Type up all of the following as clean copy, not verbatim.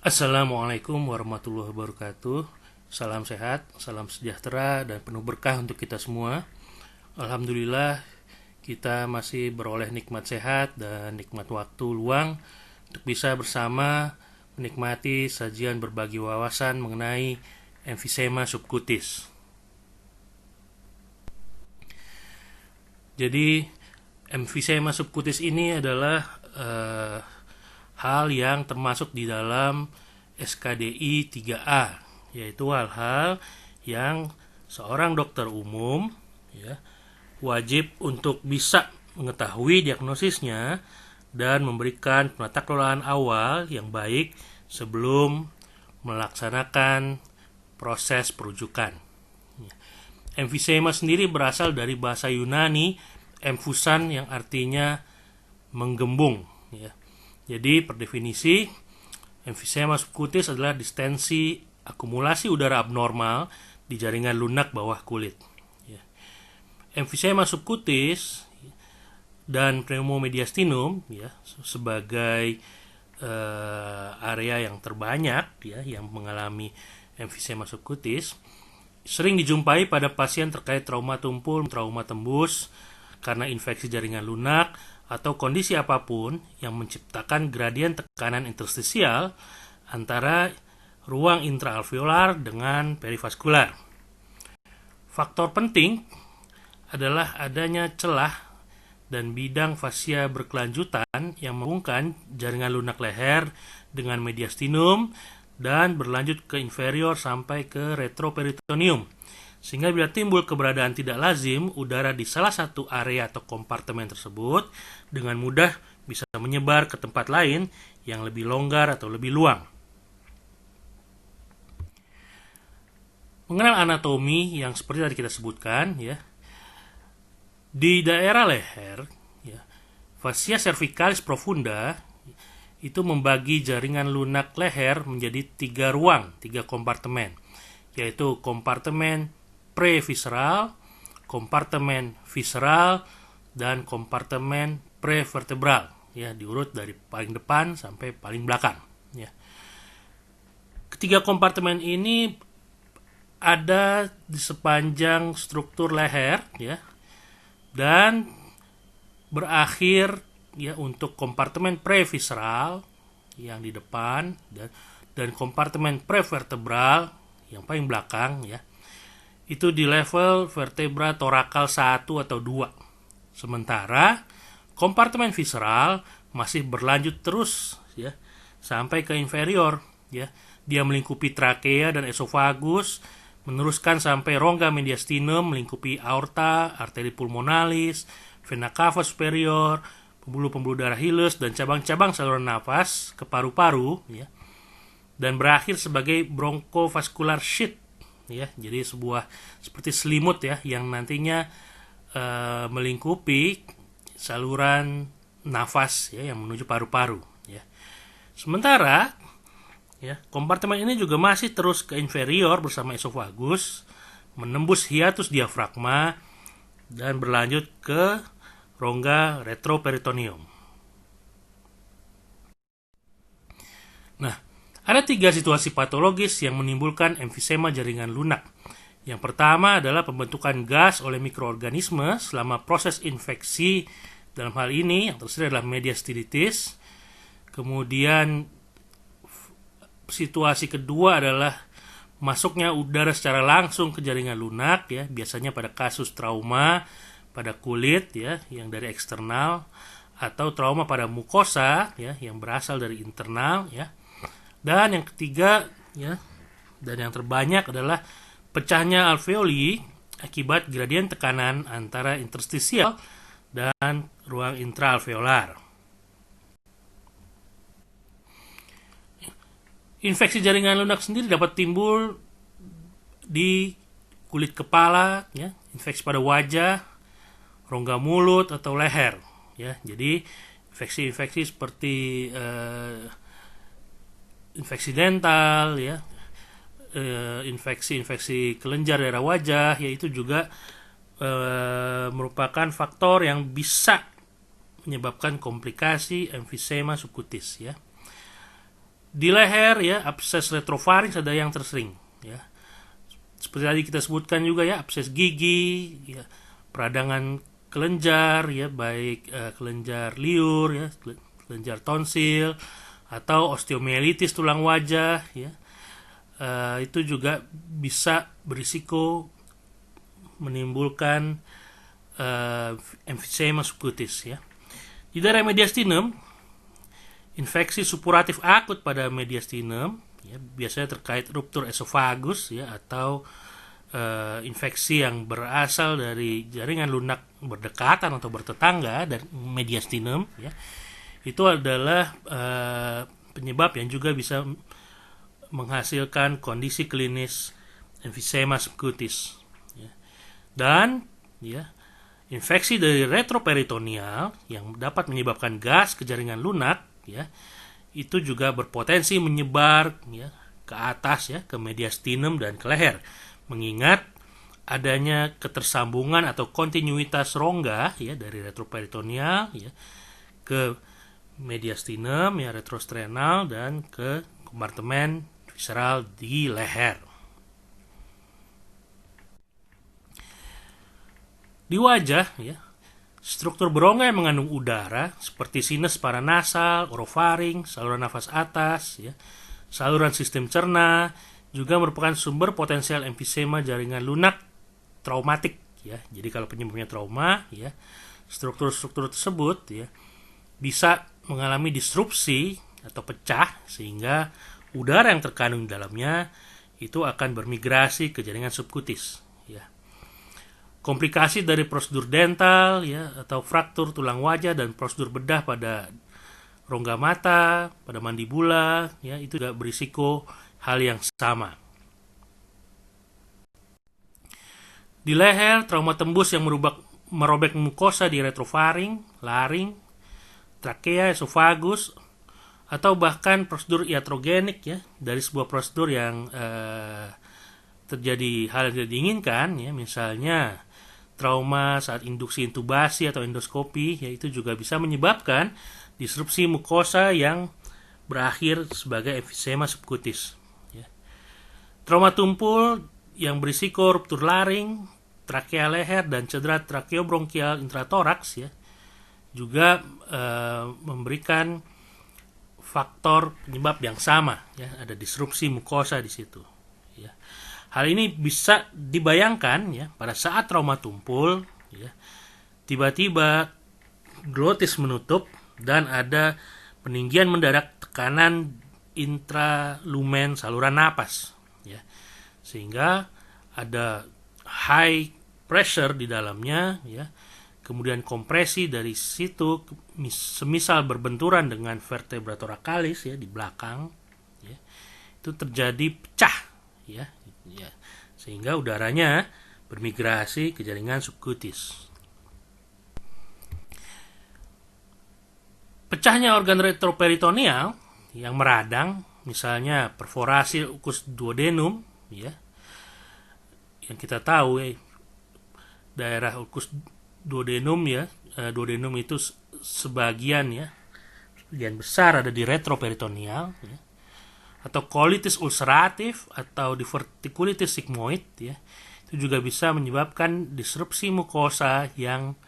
Assalamualaikum warahmatullahi wabarakatuh. Salam sehat, salam sejahtera, dan penuh berkah untuk kita semua. Alhamdulillah, kita masih beroleh nikmat sehat dan nikmat waktu luang untuk bisa bersama menikmati sajian berbagi wawasan mengenai emfisema subkutis. Jadi, emfisema subkutis ini adalah hal yang termasuk di dalam SKDI 3A, yaitu hal-hal yang seorang dokter umum ya, wajib untuk bisa mengetahui diagnosisnya dan memberikan penata kelolaan awal yang baik sebelum melaksanakan proses perujukan. Emfisema sendiri berasal dari bahasa Yunani emfusan yang artinya menggembung ya. Jadi per definisi emfisema subkutis adalah distensi akumulasi udara abnormal di jaringan lunak bawah kulit. Emfisema subkutis dan pneumomediastinum ya sebagai area yang terbanyak ya yang mengalami emfisema subkutis sering dijumpai pada pasien terkait trauma tumpul, trauma tembus karena infeksi jaringan lunak atau kondisi apapun yang menciptakan gradien tekanan interstisial antara ruang intraalveolar dengan perivaskular. Faktor penting adalah adanya celah dan bidang fascia berkelanjutan yang menghubungkan jaringan lunak leher dengan mediastinum dan berlanjut ke inferior sampai ke retroperitoneum. Sehingga bila timbul keberadaan tidak lazim udara di salah satu area atau kompartemen tersebut dengan mudah bisa menyebar ke tempat lain yang lebih longgar atau lebih luang. Mengenal anatomi yang seperti tadi kita sebutkan ya. Di daerah leher ya, fascia cervicalis profunda itu membagi jaringan lunak leher menjadi 3 ruang, 3 kompartemen, yaitu kompartemen previsceral, kompartemen visceral, dan kompartemen prevertebral ya, diurut dari paling depan sampai paling belakang ya. Ketiga kompartemen ini ada di sepanjang struktur leher ya, dan berakhir ya untuk kompartemen previsceral yang di depan dan kompartemen prevertebral yang paling belakang ya. Itu di level vertebra torakal 1 atau 2. Sementara kompartemen visceral masih berlanjut terus ya sampai ke inferior ya. Dia melingkupi trakea dan esofagus, meneruskan sampai rongga mediastinum, melingkupi aorta, arteri pulmonalis, vena cava superior, pembuluh-pembuluh darah hilus dan cabang-cabang saluran nafas ke paru-paru ya. Dan berakhir sebagai bronkovascular sheath ya. Jadi sebuah seperti selimut ya yang nantinya melingkupi saluran nafas ya yang menuju paru-paru ya. Sementara ya, kompartemen ini juga masih terus ke inferior bersama esofagus, menembus hiatus diafragma dan berlanjut ke rongga retroperitoneum. Nah, ada 3 situasi patologis yang menimbulkan emfisema jaringan lunak. Yang pertama adalah pembentukan gas oleh mikroorganisme selama proses infeksi. Dalam hal ini yang tersedia adalah mediastinitis. Kemudian situasi kedua adalah masuknya udara secara langsung ke jaringan lunak ya, biasanya pada kasus trauma pada kulit ya yang dari eksternal atau trauma pada mukosa ya yang berasal dari internal ya. Dan yang ketiga ya dan yang terbanyak adalah pecahnya alveoli akibat gradien tekanan antara interstisial dan ruang intraalveolar. Infeksi jaringan lunak sendiri dapat timbul di kulit kepala ya, infeksi pada wajah, rongga mulut atau leher ya. Jadi infeksi-infeksi seperti infeksi dental ya, infeksi kelenjar daerah wajah yaitu juga merupakan faktor yang bisa menyebabkan komplikasi emfisema subkutis ya. Di leher ya, abses retrofaring ada yang tersering ya. Seperti tadi kita sebutkan juga ya, abses gigi, ya, peradangan kelenjar ya, baik kelenjar liur ya, kelenjar tonsil atau osteomielitis tulang wajah ya. Itu juga bisa berisiko menimbulkan emphysema subcutis ya. Di daerah mediastinum, infeksi supuratif akut pada mediastinum ya, biasanya terkait ruptur esofagus ya, atau infeksi yang berasal dari jaringan lunak berdekatan atau bertetangga dan mediastinum ya. Itu adalah penyebab yang juga bisa menghasilkan kondisi klinis emphysema subcutis ya. Dan ya, infeksi dari retroperitoneal yang dapat menyebabkan gas ke jaringan lunak ya, itu juga berpotensi menyebar ya ke atas ya, ke mediastinum dan ke leher, mengingat adanya ketersambungan atau kontinuitas rongga ya dari retroperitoneal ya ke mediastinum ya, retrosternal, dan ke kompartemen visceral di leher. Di wajah ya, struktur berongga yang mengandung udara seperti sinus paranasal, orofaring, saluran nafas atas ya, saluran sistem cerna juga merupakan sumber potensial emfisema jaringan lunak traumatik ya. Jadi kalau penyebabnya trauma ya, struktur-struktur tersebut ya bisa mengalami disrupsi atau pecah sehingga udara yang terkandung di dalamnya itu akan bermigrasi ke jaringan subkutis ya. Komplikasi dari prosedur dental ya, atau fraktur tulang wajah dan prosedur bedah pada rongga mata, pada mandibula ya, itu juga berisiko hal yang sama. Di leher, trauma tembus yang merobek mukosa di retrofaring, laring, trakea, esofagus, atau bahkan prosedur iatrogenik ya, dari sebuah prosedur yang terjadi hal yang tidak diinginkan ya, misalnya trauma saat induksi intubasi atau endoskopi ya, itu juga bisa menyebabkan disrupsi mukosa yang berakhir sebagai emfisema subkutis ya. Trauma tumpul yang berisiko ruptur laring, trakea leher, dan cedera trakeobronkial intratoraks ya, juga memberikan faktor penyebab yang sama ya, ada disrupsi mukosa di situ ya. Hal ini bisa dibayangkan ya, pada saat trauma tumpul ya, tiba-tiba glotis menutup dan ada peninggian mendadak tekanan intralumen saluran napas ya, sehingga ada high pressure di dalamnya ya. Kemudian kompresi dari situ semisal berbenturan dengan vertebra thoracalis ya, di belakang ya, itu terjadi pecah ya, sehingga udaranya bermigrasi ke jaringan subkutis. Pecahnya organ retroperitoneal yang meradang, misalnya perforasi ukus duodenum ya, yang kita tahu daerah ukus duodenum ya, duodenum itu sebagian besar ada di retroperitoneal ya, atau colitis ulceratif atau diverticulitis sigmoid ya, itu juga bisa menyebabkan disrupsi mukosa yang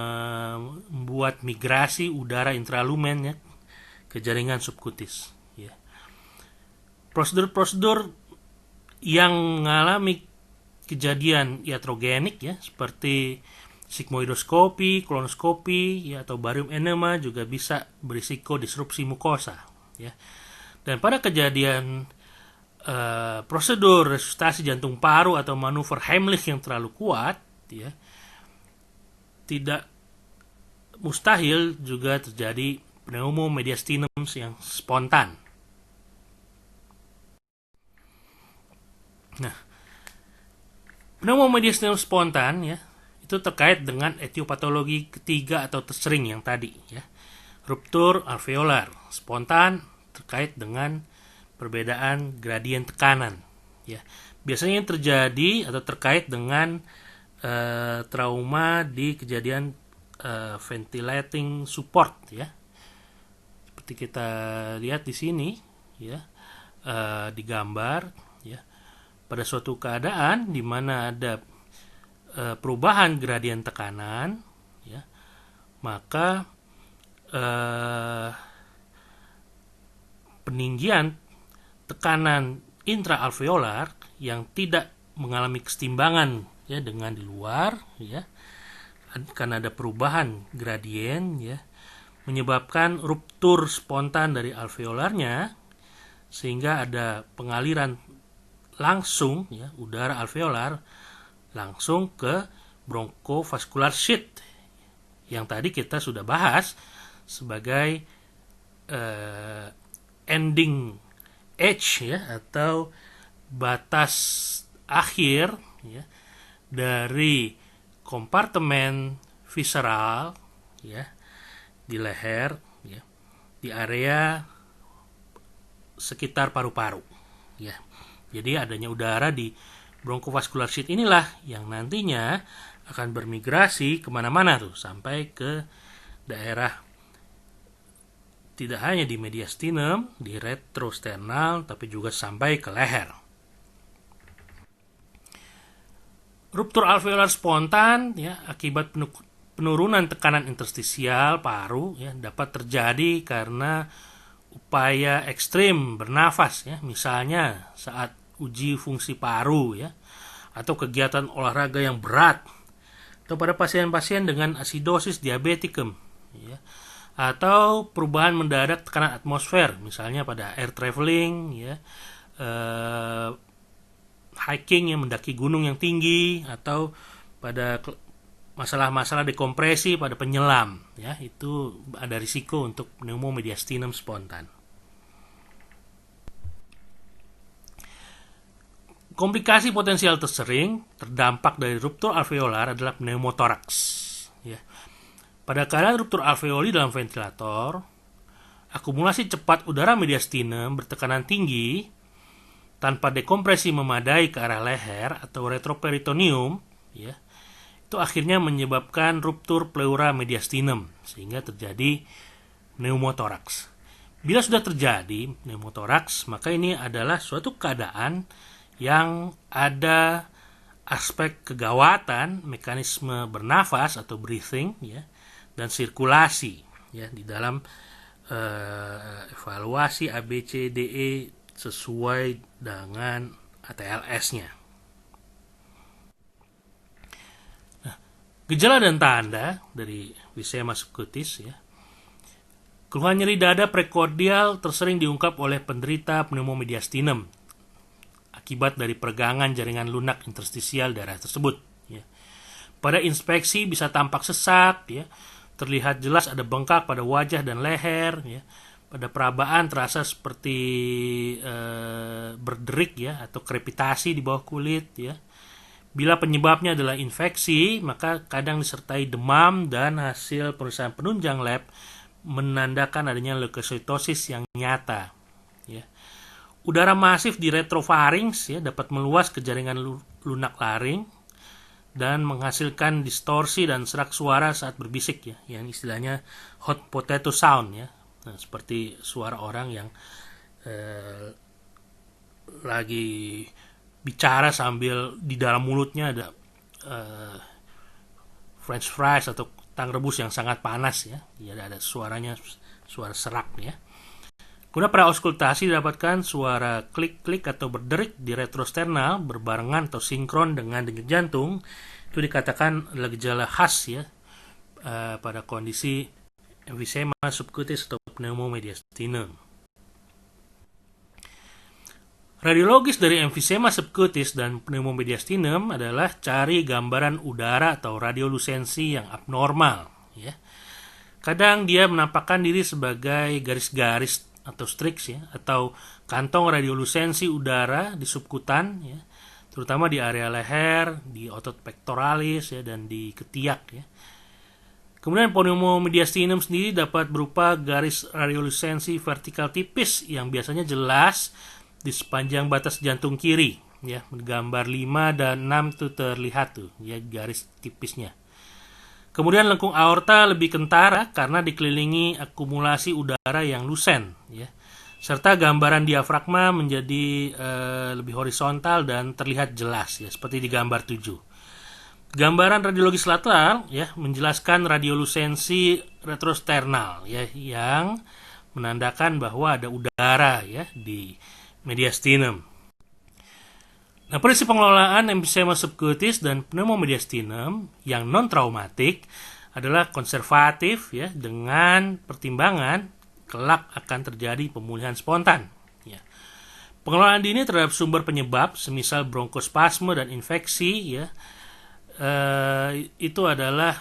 membuat migrasi udara intralumen ya ke jaringan subkutis ya. Prosedur-prosedur yang mengalami kejadian iatrogenik ya, seperti sigmoidoskopi, kolonoskopi ya, atau barium enema juga bisa berisiko disrupsi mukosa ya. Dan pada kejadian prosedur resusitasi jantung paru atau manuver Heimlich yang terlalu kuat ya, tidak mustahil juga terjadi pneumomediastinum yang spontan. Nah, pneumomediastinum spontan ya, itu terkait dengan etiopatologi ketiga atau tersering yang tadi ya. Ruptur alveolar spontan terkait dengan perbedaan gradien tekanan ya. Biasanya yang terjadi atau terkait dengan trauma di kejadian ventilating support ya, seperti kita lihat di sini ya, digambar ya, pada suatu keadaan di mana ada perubahan gradien tekanan ya, maka peninggian tekanan intraalveolar yang tidak mengalami kesetimbangan ya dengan di luar ya, karena ada perubahan gradien ya, menyebabkan ruptur spontan dari alveolarnya, sehingga ada pengaliran langsung ya, udara alveolar langsung ke bronkovascular sheath yang tadi kita sudah bahas sebagai ending edge ya, atau batas akhir ya, dari kompartemen visceral ya, di leher ya, di area sekitar paru-paru ya. Jadi adanya udara di bronkovascular sheath inilah yang nantinya akan bermigrasi kemana-mana tuh, sampai ke daerah tidak hanya di mediastinum, di retrosternal, tapi juga sampai ke leher. Ruptur alveolar spontan ya, akibat penurunan tekanan interstisial paru ya, dapat terjadi karena upaya ekstrim bernafas ya, misalnya saat uji fungsi paru ya, atau kegiatan olahraga yang berat, atau pada pasien-pasien dengan asidosis diabeticum ya, atau perubahan mendadak tekanan atmosfer, misalnya pada air traveling ya, hiking yang mendaki gunung yang tinggi, atau pada masalah-masalah dekompresi pada penyelam ya, itu ada risiko untuk pneumomediastinum spontan. Komplikasi potensial tersering terdampak dari ruptur alveolar adalah pneumotoraks ya. Pada keadaan ruptur alveoli dalam ventilator, akumulasi cepat udara mediastinum bertekanan tinggi tanpa dekompresi memadai ke arah leher atau retroperitoneum ya, itu akhirnya menyebabkan ruptur pleura mediastinum sehingga terjadi pneumotoraks. Bila sudah terjadi pneumotoraks, maka ini adalah suatu keadaan yang ada aspek kegawatan mekanisme bernafas atau breathing ya, dan sirkulasi ya, di dalam evaluasi ABCDE sesuai dengan ATLS-nya. Nah, gejala dan tanda dari emphysema subcutis ya. Keluhan nyeri dada prekordial tersering diungkap oleh penderita pneumomediastinum akibat dari peregangan jaringan lunak interstisial daerah tersebut ya. Pada inspeksi bisa tampak sesak ya, terlihat jelas ada bengkak pada wajah dan leher ya. Pada perabaan terasa seperti berderik ya, atau krepitasi di bawah kulit ya. Bila penyebabnya adalah infeksi, maka kadang disertai demam dan hasil pemeriksaan penunjang lab menandakan adanya leukocytosis yang nyata ya. Udara masif di retrofarinx ya, dapat meluas ke jaringan lunak laring dan menghasilkan distorsi dan serak suara saat berbisik ya, yang istilahnya hot potato sound ya. Nah, seperti suara orang yang lagi bicara sambil di dalam mulutnya ada french fries atau tang rebus yang sangat panas ya. Ya, ada suaranya, suara serak ya. Guna pada auskultasi didapatkan suara klik-klik atau berderik di retrosternal berbarengan atau sinkron dengan denyut jantung. Itu dikatakan adalah gejala khas ya pada kondisi emphysema subcutis atau pneumomediastinum. Radiologis dari emphysema subcutis dan pneumomediastinum adalah cari gambaran udara atau radiolusensi yang abnormal ya. Kadang dia menampakkan diri sebagai garis-garis atau streaks ya, atau kantong radiolusensi udara di subkutan ya, terutama di area leher, di otot pectoralis ya, dan di ketiak ya. Kemudian pneumomediastinum sendiri dapat berupa garis radiolusensi vertikal tipis yang biasanya jelas di sepanjang batas jantung kiri ya, gambar 5 dan 6 itu terlihat tuh ya, garis tipisnya. Kemudian lengkung aorta lebih kentara karena dikelilingi akumulasi udara yang lusen, ya. Serta gambaran diafragma menjadi lebih horizontal dan terlihat jelas, ya, seperti di gambar 7. Gambaran radiologis lateral, ya, menjelaskan radiolusensi retrosternal, ya, yang menandakan bahwa ada udara, ya, di mediastinum. Nah, prinsip pengelolaan emfisema subcutis dan pneumomediastinum yang non-traumatik adalah konservatif, ya, dengan pertimbangan kelak akan terjadi pemulihan spontan. Ya. Pengelolaan dini terhadap sumber penyebab, semisal bronkospasme dan infeksi, ya, itu adalah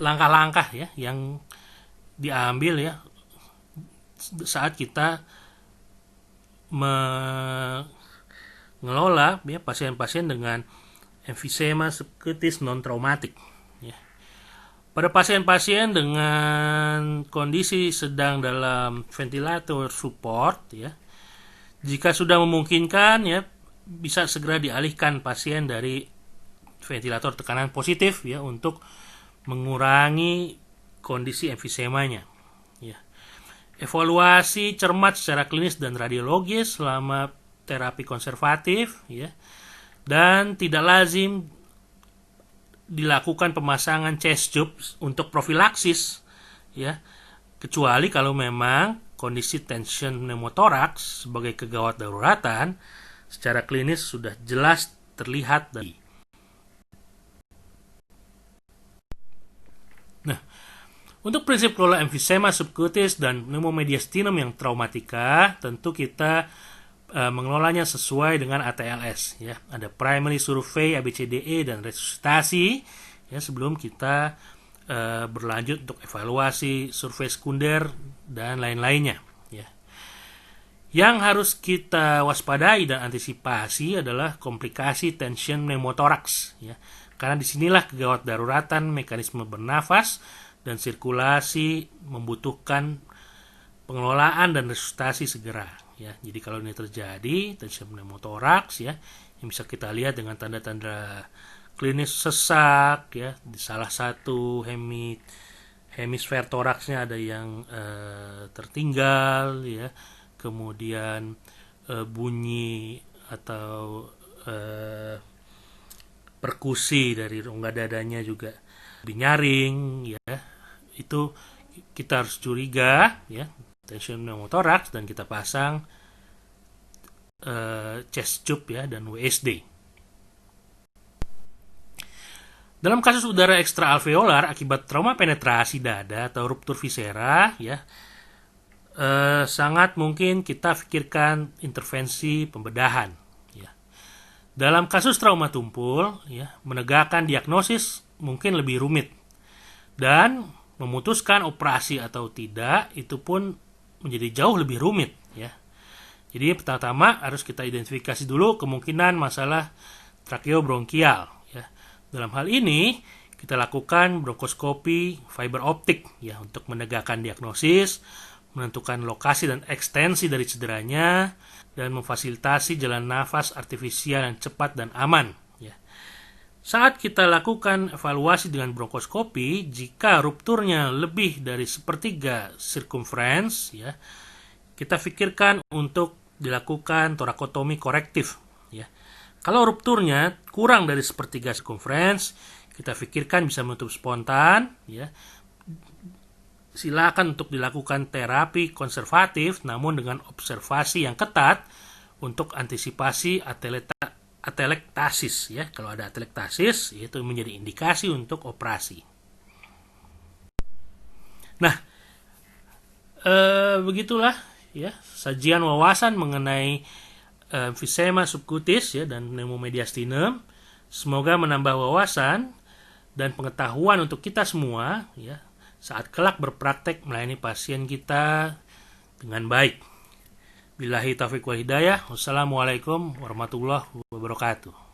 langkah-langkah, ya, yang diambil, ya, saat kita mengelola, ya, pasien-pasien dengan emfisema subcutis non-traumatik, ya. Pada pasien-pasien dengan kondisi sedang dalam ventilator support, ya, jika sudah memungkinkan, ya, bisa segera dialihkan pasien dari ventilator tekanan positif, ya, untuk mengurangi kondisi emfisemanya, ya. Evaluasi cermat secara klinis dan radiologis selama terapi konservatif, ya, dan tidak lazim dilakukan pemasangan chest tube untuk profilaksis, ya, kecuali kalau memang kondisi tension pneumotoraks sebagai kegawat daruratan secara klinis sudah jelas terlihat dari. Nah, untuk prinsip kelola emfisema subcutis dan pneumomediastinum yang traumatika, tentu kita mengelolanya sesuai dengan ATLS, ya. Ada primary survey, ABCDE, dan resusitasi, ya, sebelum kita berlanjut untuk evaluasi survei sekunder dan lain-lainnya, ya. Yang harus kita waspadai dan antisipasi adalah komplikasi tension pneumotoraks, ya. Karena disinilah kegawat daruratan mekanisme bernafas dan sirkulasi membutuhkan pengelolaan dan resusitasi segera, ya. Jadi kalau ini terjadi tension pneumotoraks, ya, yang bisa kita lihat dengan tanda-tanda klinis sesak, ya, di salah satu hemisfer toraksnya ada yang tertinggal, ya, kemudian bunyi atau perkusi dari rongga dadanya juga lebih nyaring, ya. Itu kita harus curiga, ya, tension pneumotoraks, dan kita pasang chest tube, ya, dan WSD. Dalam kasus udara ekstraalveolar akibat trauma penetrasi dada atau ruptur viscera, ya, sangat mungkin kita pikirkan intervensi pembedahan, ya. Dalam kasus trauma tumpul, ya, menegakkan diagnosis mungkin lebih rumit, dan memutuskan operasi atau tidak itu pun menjadi jauh lebih rumit, ya. Jadi pertama-tama harus kita identifikasi dulu kemungkinan masalah trakeobronkial, ya. Dalam hal ini kita lakukan bronkoskopi fiber optik, ya, untuk menegakkan diagnosis, menentukan lokasi dan ekstensi dari cederanya, dan memfasilitasi jalan nafas artifisial yang cepat dan aman, ya. Saat kita lakukan evaluasi dengan bronkoskopi, jika rupturnya lebih dari sepertiga circumference, ya, kita pikirkan untuk dilakukan torakotomi korektif, ya. Kalau rupturnya kurang dari sepertiga circumference, kita pikirkan bisa menutup spontan, ya. Silakan untuk dilakukan terapi konservatif, namun dengan observasi yang ketat untuk antisipasi atelektasis, ya. Kalau ada atelektasis, itu menjadi indikasi untuk operasi. Nah, begitulah, ya, sajian wawasan mengenai emfisema subcutis, ya, dan pneumomediastinum. Semoga menambah wawasan dan pengetahuan untuk kita semua, ya, saat kelak berpraktek melayani pasien kita dengan baik. Billahi taufiq wal hidayah. Wassalamualaikum warahmatullahi wabarakatuh.